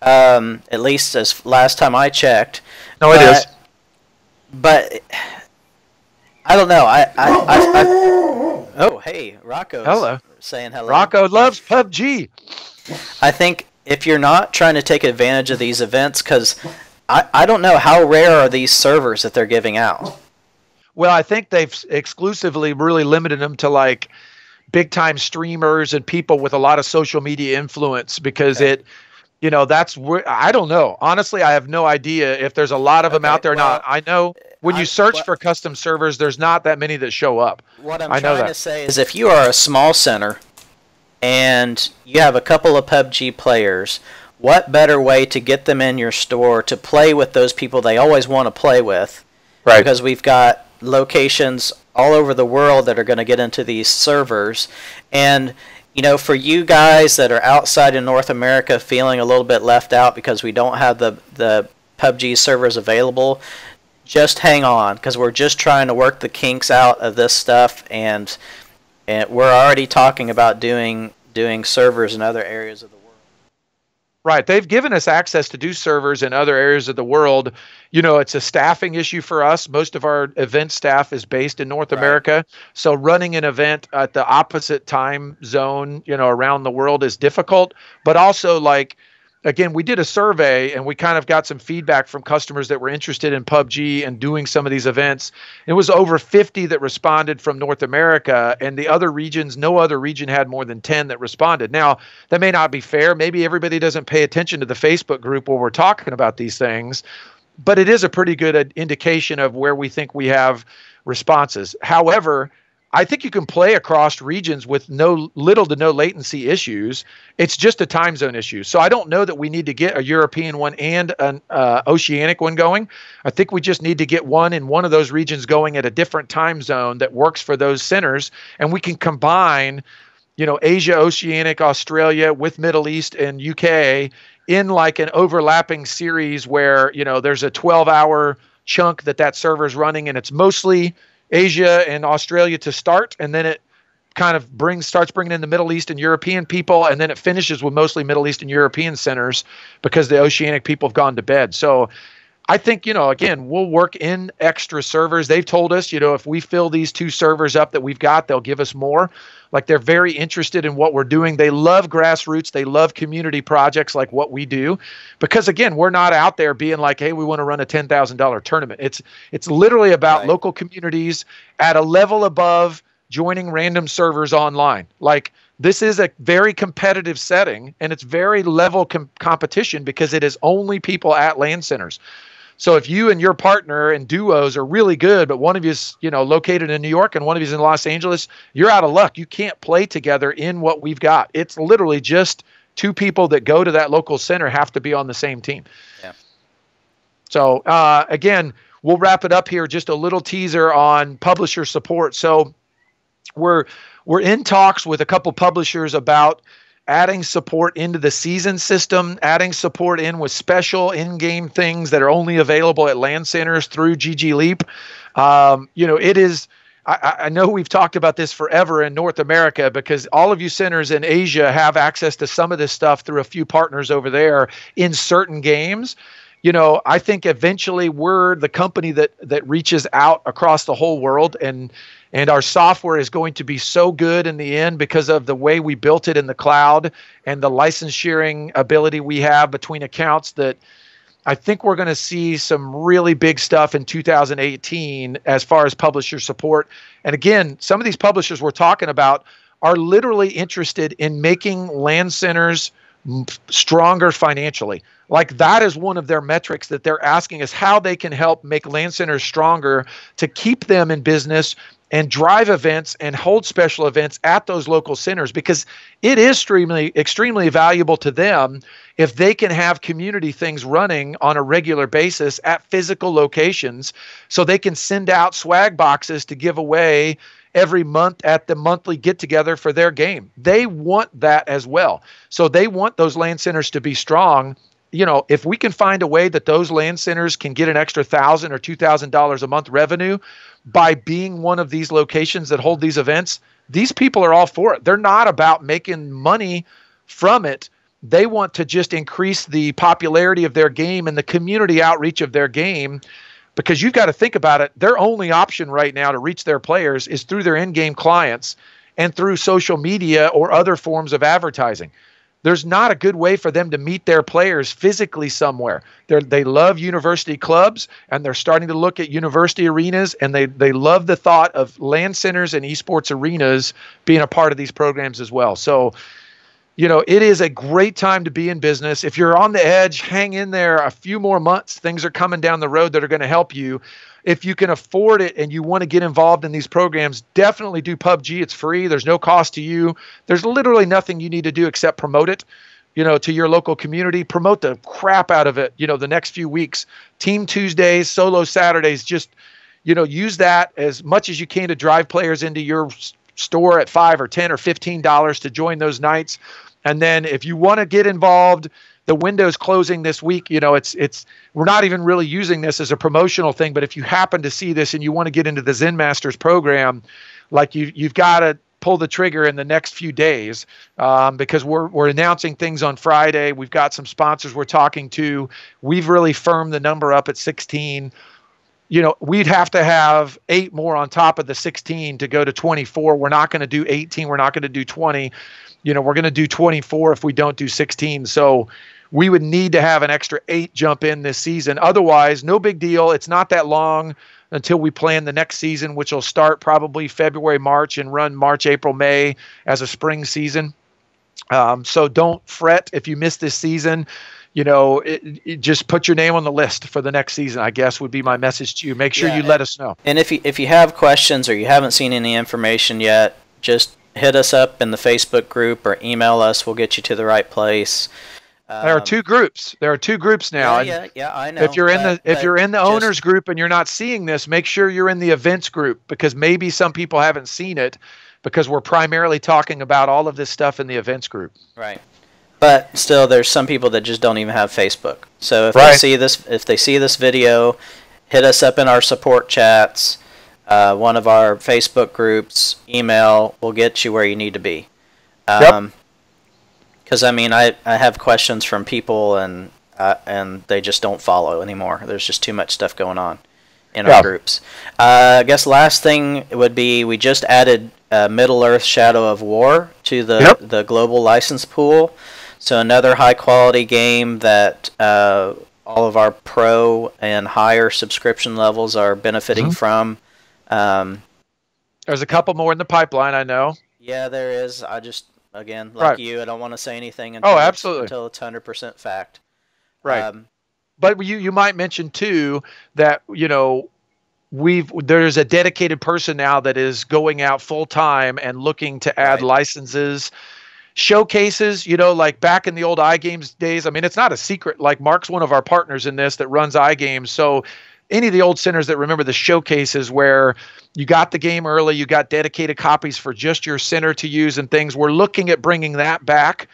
Speaker 1: at least as last time I checked.
Speaker 2: No, it is.
Speaker 1: But I don't know. Oh, hey, Rocco's
Speaker 2: hello.
Speaker 1: Saying hello.
Speaker 2: Rocco loves PUBG.
Speaker 1: I think if you're not trying to take advantage of these events, because I don't know how rare are these servers that they're giving out.
Speaker 2: Well, I think they've exclusively really limited them to like big time streamers and people with a lot of social media influence because that's where I don't know. Honestly, I have no idea if there's a lot of them out there or not. I know when you search for custom servers, there's not that many that show up.
Speaker 1: What I'm trying to say is if you are a small center and you have a couple of PUBG players, what better way to get them in your store to play with those people they always want to play with? Right. Because we've got locations all over the world that are going to get into these servers. And, for you guys that are outside in North America feeling a little bit left out because we don't have the PUBG servers available, just hang on because we're just trying to work the kinks out of this stuff, and we're already talking about doing servers in other areas of the world.
Speaker 2: Right. They've given us access to do servers in other areas of the world. You know, it's a staffing issue for us. Most of our event staff is based in North America. So running an event at the opposite time zone, you know, around the world is difficult. But also, like, again, we did a survey and we kind of got some feedback from customers that were interested in PUBG and doing some of these events. It was over 50 that responded from North America, and the other regions, no other region had more than 10 that responded. Now, that may not be fair. Maybe everybody doesn't pay attention to the Facebook group where we're talking about these things, but it is a pretty good indication of where we think we have responses. However, I think you can play across regions with little to no latency issues. It's just a time zone issue. So I don't know that we need to get a European one and an oceanic one going. I think we just need to get one in one of those regions going at a different time zone that works for those centers. And we can combine, you know, Asia, Oceanic, Australia with Middle East and UK in like an overlapping series where, you know, there's a 12-hour chunk that server's running, and it's mostly Asia and Australia to start, and then it kind of starts bringing in the Middle East and European people, and then it finishes with mostly Middle East and European centers because the Oceanic people have gone to bed. So I think, you know, again, we'll work in extra servers. They've told us, you know, if we fill these 2 servers up that we've got, they'll give us more. Like, they're very interested in what we're doing. They love grassroots. They love community projects like what we do, because again, we're not out there being like, hey, we want to run a $10,000 tournament. It's literally about local communities at a level above joining random servers online. Like, this is a very competitive setting, and it's very level competition because it is only people at LAN centers. So if you and your partner and duos are really good, but one of you is, you know, located in New York and one of you is in Los Angeles, you're out of luck. You can't play together in what we've got. It's literally just 2 people that go to that local center have to be on the same team. Yeah. So again, we'll wrap it up here. Just a little teaser on publisher support. So we're in talks with a couple publishers about adding support into the season system, adding support in with special in-game things that are only available at LAN centers through GG Leap. You know, it is, I know we've talked about this forever in North America because all of you centers in Asia have access to some of this stuff through a few partners over there in certain games. You know, I think eventually we're the company that reaches out across the whole world, and our software is going to be so good in the end because of the way we built it in the cloud and the license sharing ability we have between accounts, that I think we're going to see some really big stuff in 2018 as far as publisher support. And again, some of these publishers we're talking about are literally interested in making LAN centers stronger financially. Like, that is one of their metrics that they're asking us, how they can help make LAN centers stronger to keep them in business and drive events and hold special events at those local centers, because it is extremely valuable to them if they can have community things running on a regular basis at physical locations, so they can send out swag boxes to give away every month at the monthly get-together for their game. They want that as well. So they want those LAN centers to be strong. You know, if we can find a way that those LAN centers can get an extra $1,000 or $2,000 a month revenue by being one of these locations that hold these events, these people are all for it. They're not about making money from it. They want to just increase the popularity of their game and the community outreach of their game, because you've got to think about it. Their only option right now to reach their players is through their in-game clients and through social media or other forms of advertising. There's not a good way for them to meet their players physically somewhere. They love university clubs, and they're starting to look at university arenas, and they love the thought of LAN centers and esports arenas being a part of these programs as well. So, you know, it is a great time to be in business. If you're on the edge, hang in there a few more months. Things are coming down the road that are going to help you. If you can afford it and you want to get involved in these programs, definitely do PUBG. It's free. There's no cost to you. There's literally nothing you need to do except promote it, you know, to your local community. Promote the crap out of it, you know, the next few weeks. Team Tuesdays, solo Saturdays, just, you know, use that as much as you can to drive players into your store at $5 or $10 or $15 to join those nights. And then if you want to get involved, the window's closing this week. You know, we're not even really using this as a promotional thing, but if you happen to see this and you want to get into the Zen Masters program, like you've got to pull the trigger in the next few days, because we're announcing things on Friday. We've got some sponsors we're talking to. We've really firmed the number up at 16. We'd have to have 8 more on top of the 16 to go to 24. We're not going to do 18. We're not going to do 20. We're going to do 24 if we don't do 16. So we would need to have an extra 8 jump in this season. Otherwise, no big deal. It's not that long until we plan the next season, which will start probably February, March, and run March, April, May as a spring season. So don't fret if you miss this season. Just put your name on the list for the next season, I guess, would be my message to you. Make sure you let us know.
Speaker 1: And if you have questions or you haven't seen any information yet, just hit us up in the Facebook group or email us. We'll get you to the right place.
Speaker 2: There are 2 groups. There are 2 groups now.
Speaker 1: Yeah, I know.
Speaker 2: If you're in the owners group and you're not seeing this, make sure you're in the events group, because maybe some people haven't seen it, because we're primarily talking about all of this stuff in the events group.
Speaker 1: Right. But still, there's some people that just don't even have Facebook. So if they see this video, hit us up in our support chats, one of our Facebook groups, email. We'll get you where you need to be. Because I have questions from people and they just don't follow anymore. There's just too much stuff going on in our groups. I guess last thing would be we just added Middle Earth: Shadow of War to the global license pool. So another high-quality game that all of our pro and higher subscription levels are benefiting from.
Speaker 2: There's a couple more in the pipeline, I know.
Speaker 1: Yeah, there is. I just, again, like you, I don't want to say anything until it's 100% fact.
Speaker 2: Right. But you might mention, too, that, there's a dedicated person now that is going out full-time and looking to add licenses. Showcases, like back in the old iGames days. It's not a secret. Like, Mark's one of our partners in this that runs iGames. So any of the old centers that remember the showcases where you got the game early, you got dedicated copies for just your center to use and things, we're looking at bringing that back,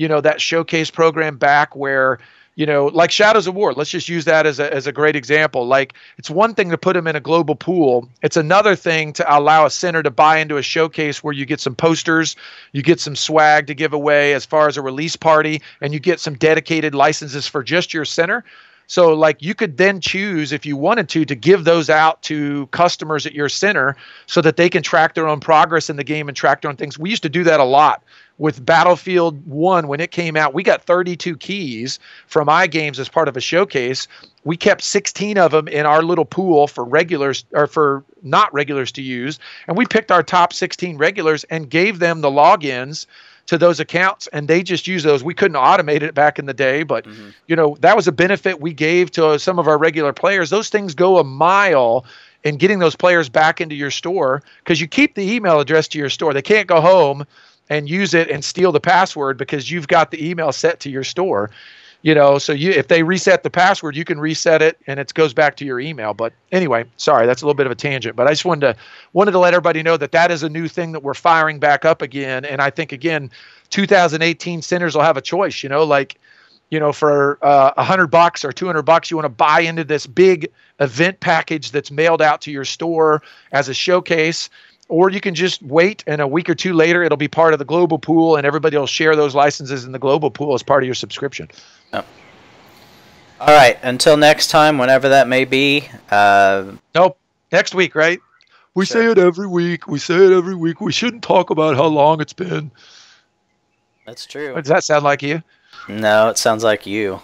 Speaker 2: that showcase program back where, like Shadows of War. Let's just use that as a great example. Like, it's one thing to put them in a global pool. It's another thing to allow a center to buy into a showcase where you get some posters, you get some swag to give away as far as a release party, and you get some dedicated licenses for just your center. So, like, you could then choose, if you wanted to give those out to customers at your center so that they can track their own progress in the game and track their own things. We used to do that a lot. With Battlefield 1, when it came out, we got 32 keys from iGames as part of a showcase. We kept 16 of them in our little pool for regulars, or for not regulars to use. And we picked our top 16 regulars and gave them the logins to those accounts, and they just use those. We couldn't automate it back in the day, but that was a benefit we gave to some of our regular players. Those things go a mile in getting those players back into your store, because you keep the email address to your store. They can't go home and use it and steal the password because you've got the email set to your store. So if they reset the password, you can reset it and it goes back to your email. But anyway, sorry, that's a little bit of a tangent, but I just wanted to let everybody know that is a new thing that we're firing back up again. And I think, again, 2018 centers will have a choice, for $100 or $200, you want to buy into this big event package that's mailed out to your store as a showcase. Or you can just wait, and a week or two later, it'll be part of the global pool, and everybody will share those licenses in the global pool as part of your subscription.
Speaker 1: Oh. All right. Until next time, whenever that may be.
Speaker 2: Nope. Next week, right? We say it every week. We shouldn't talk about how long it's been.
Speaker 1: That's true.
Speaker 2: Does that sound like you?
Speaker 1: No, it sounds like you.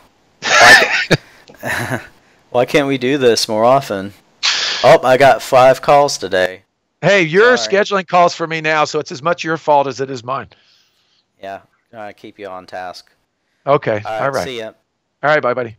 Speaker 1: Why can't we do this more often? Oh, I got 5 calls today.
Speaker 2: Hey, you're scheduling calls for me now, so it's as much your fault as it is mine.
Speaker 1: Yeah, I keep you on task.
Speaker 2: Okay, all right.
Speaker 1: See ya.
Speaker 2: All right, bye, buddy.